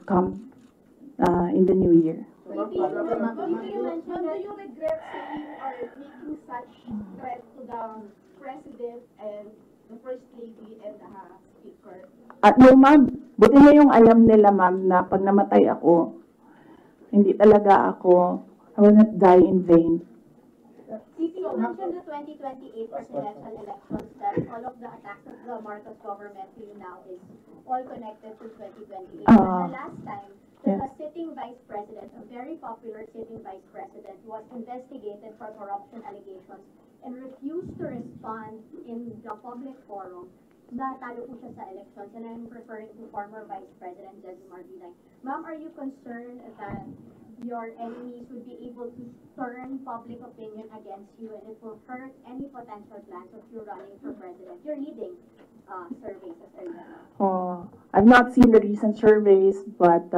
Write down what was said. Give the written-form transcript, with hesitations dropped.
come in the new year. Do you regret saying or making such threat to the President and the First Lady and the Speaker? No, ma'am. Buti na yung alam nila, ma'am, na pag namatay ako, hindi talaga ako, I will not die in vain. You mentioned the 2028 presidential elections, that all of the attacks of the Marcos government to you now is all connected to 2028. But the last time, the sitting vice president, a very popular sitting vice president, was investigated for corruption allegations and refused to respond in the public forum. Natalo po siya sa elections, and I'm referring to former Vice President Jejomar Binay. Ma'am, are you concerned that your enemies would be able to turn public opinion against you, and it will hurt any potential plans of you running for president? You're leading surveys as earlier. I've not seen the recent surveys, but